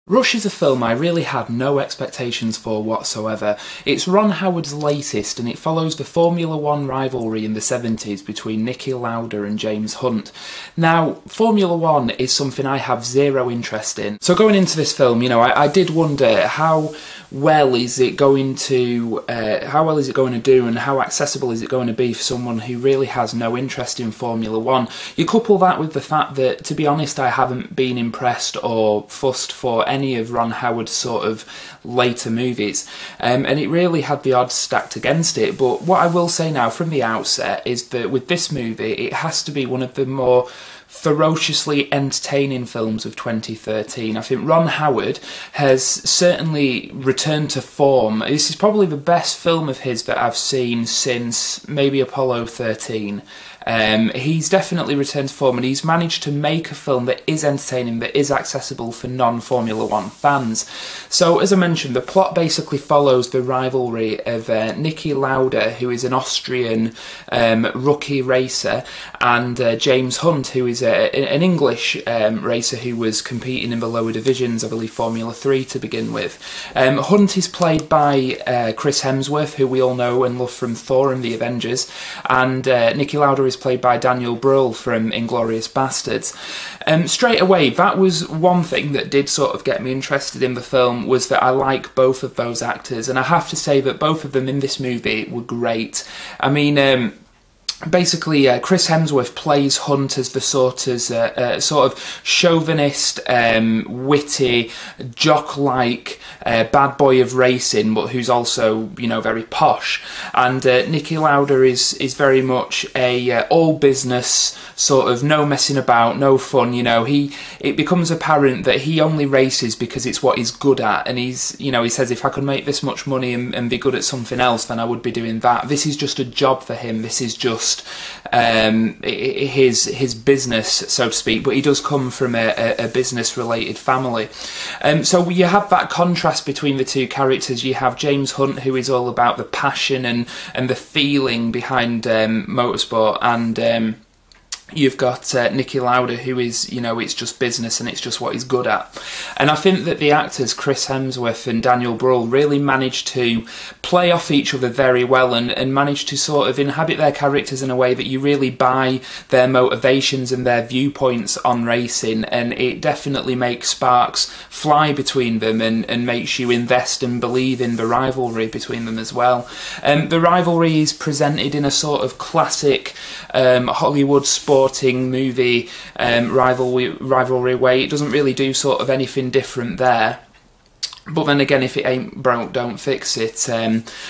Rush is a film I really had no expectations for whatsoever. It's Ron Howard's latest and it follows the Formula One rivalry in the 70s between Niki Lauda and James Hunt. Now, Formula One is something I have zero interest in. So going into this film, I did wonder how well is it going to do and how accessible is it going to be for someone who really has no interest in Formula One. You couple that with the fact that, to be honest, I haven't been impressed or fussed for any of Ron Howard's sort of later movies, and it really had the odds stacked against it. But what I will say now from the outset is that with this movie, it has to be one of the more ferociously entertaining films of 2013. I think Ron Howard has certainly returned to form. This is probably the best film of his that I've seen since maybe Apollo 13. He's definitely returned to form, and he's managed to make a film that is entertaining, that is accessible for non-Formula One fans. So, as I mentioned, the plot basically follows the rivalry of Niki Lauda, who is an Austrian rookie racer, and James Hunt, who is an English racer who was competing in the lower divisions, I believe Formula 3 to begin with. Hunt is played by Chris Hemsworth, who we all know and love from Thor and the Avengers, and Niki Lauda is played by Bruhl from Inglourious Basterds. Straight away, that was one thing that did sort of get me interested in the film, was that I like both of those actors, and I have to say that both of them in this movie were great. I mean, basically, Chris Hemsworth plays Hunt as the sort of chauvinist, witty, jock-like bad boy of racing, but who's also, very posh. And Niki Lauda is very much a all business sort of, no messing about, no fun. It becomes apparent that he only races because it's what he's good at, and he says, if I could make this much money and be good at something else, then I would be doing that. This is just a job for him. This is just his business, so to speak, but he does come from a business related family. So you have that contrast between the two characters. You have James Hunt, who is all about the passion and the feeling behind motorsport, and you've got Niki Lauda, who is, it's just business and it's just what he's good at. And I think that the actors, Chris Hemsworth and Bruhl, really managed to play off each other very well and managed to sort of inhabit their characters in a way that you really buy their motivations and their viewpoints on racing, and it definitely makes sparks fly between them and makes you invest and believe in the rivalry between them as well. The rivalry is presented in a sort of classic Hollywood sporting movie rivalry way. It doesn't really do sort of anything different there. But then again, if it ain't broke, don't fix it.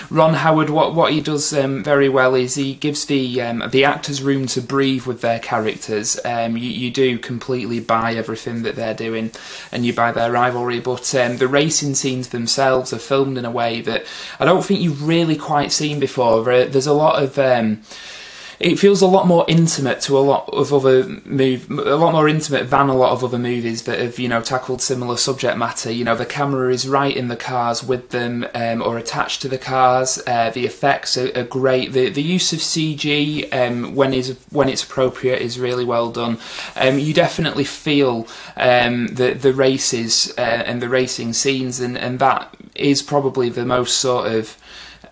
Ron Howard, what he does very well is he gives the actors room to breathe with their characters. You do completely buy everything that they're doing, and you buy their rivalry. But the racing scenes themselves are filmed in a way that I don't think you've really quite seen before. There's a lot of it feels a lot more intimate to a lot more intimate than a lot of other movies that have, tackled similar subject matter. The camera is right in the cars with them, or attached to the cars. The effects are great. The use of CG when it's appropriate is really well done. You definitely feel the races and the racing scenes, and that is probably the most sort of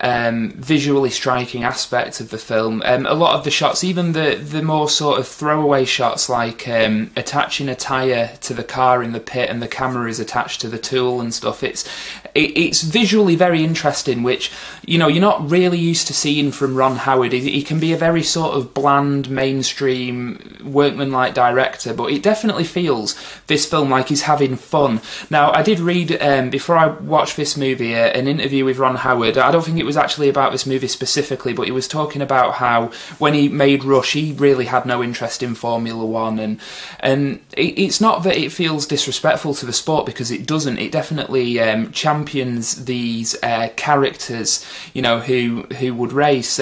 visually striking aspect of the film. A lot of the shots, even the more sort of throwaway shots, like attaching a tyre to the car in the pit and the camera is attached to the tool and stuff, it's visually very interesting, which you're not really used to seeing from Ron Howard. He can be a very sort of bland, mainstream, workmanlike director, but it definitely feels, this film, like he's having fun. Now, I did read, before I watched this movie, an interview with Ron Howard. I don't think it was actually about this movie specifically, but he was talking about how when he made Rush, he really had no interest in Formula One, and it's not that it feels disrespectful to the sport, because it doesn't. It definitely champions these characters, who would race.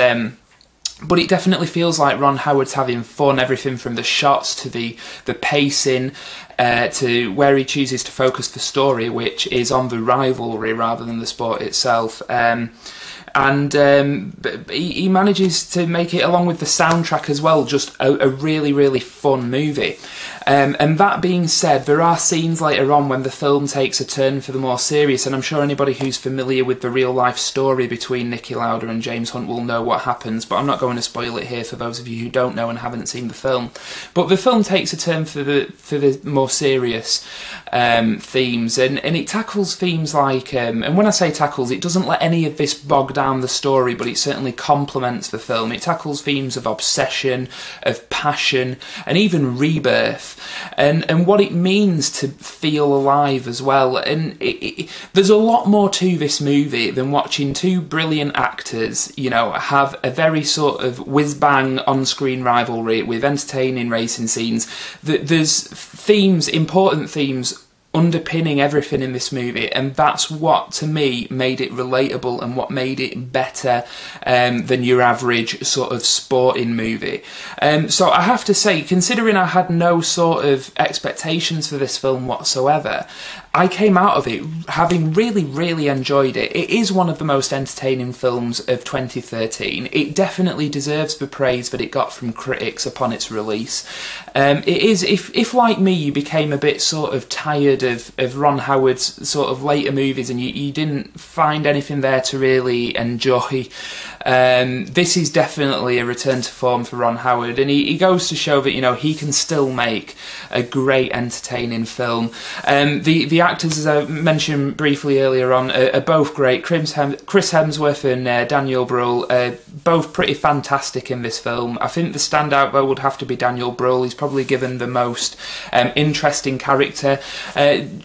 But it definitely feels like Ron Howard's having fun, everything from the shots to the pacing, to where he chooses to focus the story, which is on the rivalry rather than the sport itself. And he manages to make it, along with the soundtrack as well, just a really, really fun movie. And that being said, there are scenes later on when the film takes a turn for the more serious, and I'm sure anybody who's familiar with the real-life story between Niki Lauda and James Hunt will know what happens, but I'm not going to spoil it here for those of you who don't know and haven't seen the film. But the film takes a turn for the more serious themes, and it tackles themes like, and when I say tackles, it doesn't let any of this bog down the story, but it certainly complements the film. It tackles themes of obsession, of passion, and even rebirth, and what it means to feel alive as well. And there's a lot more to this movie than watching two brilliant actors, you know, have a very sort of whiz-bang on-screen rivalry with entertaining racing scenes. There's themes, important themes, underpinning everything in this movie, and that's what, to me, made it relatable and what made it better than your average sort of sporting movie. So I have to say, considering I had no sort of expectations for this film whatsoever, I came out of it having really enjoyed it. It is one of the most entertaining films of 2013. It definitely deserves the praise that it got from critics upon its release. It is, if like me, you became a bit sort of tired of Ron Howard's sort of later movies and you didn't find anything there to really enjoy, this is definitely a return to form for Ron Howard, and he goes to show that, you know, he can still make a great entertaining film. The actors, as I mentioned briefly earlier on, are both great. Chris Hemsworth and Daniel Bruhl are both pretty fantastic in this film. I think the standout though would have to be Daniel Bruhl. He's probably given the most interesting character.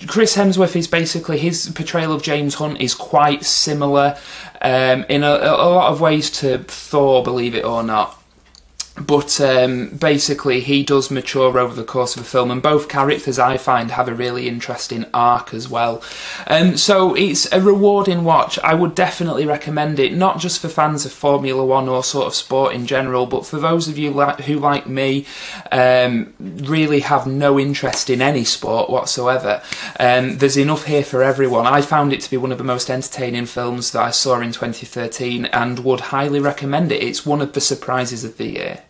Chris Hemsworth is basically, his portrayal of James Hunt is quite similar in a lot of ways to Thor, believe it or not. But basically he does mature over the course of the film, and both characters, I find, have a really interesting arc as well. So it's a rewarding watch. I would definitely recommend it, not just for fans of Formula One or sort of sport in general, but for those of you who, like me, really have no interest in any sport whatsoever. There's enough here for everyone. I found it to be one of the most entertaining films that I saw in 2013 and would highly recommend it. It's one of the surprises of the year.